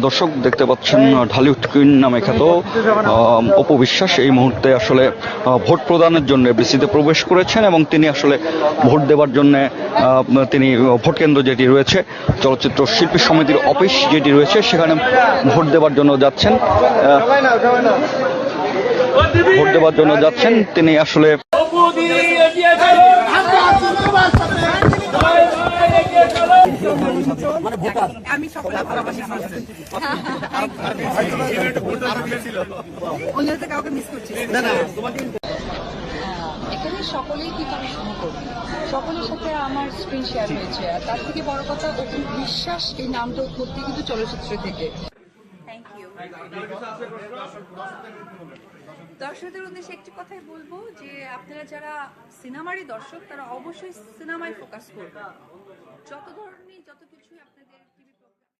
দর্শক দেখতে পাচ্ছেন ঢালিউড কুইন নামে খ্যাত অপু বিশ্বাস এই মুহূর্তে আসলে ভোট প্রদানের জন্য বিসিতে প্রবেশ করেছেন এবং তিনি আসলে ভোট দেওয়ার জন্য তিনি ভোট কেন্দ্র যেটি রয়েছে চলচ্চিত্র শিল্পী সমিতির অফিস যেটি রয়েছে সেখানে ভোট দেওয়ার জন্য যাচ্ছেন তিনি আসলে এখানে সকলেই কিন্তু আমি সহকর্মী, সকলের সাথে আমার স্ক্রিন শেয়ার হয়েছে। আর তার থেকে বড় কথা, অপু বিশ্বাস এই নামটা উৎপত্তি কিন্তু চলচ্চিত্র থেকে। Thank you. দর্শকদের উদ্দেশ্যে একটি কথাই বলবো যে আপনারা যারা সিনেমারই দর্শক তারা অবশ্যই সিনেমায় ফোকাস করবেন। যত ধরনের যত কিছুই আপনাদের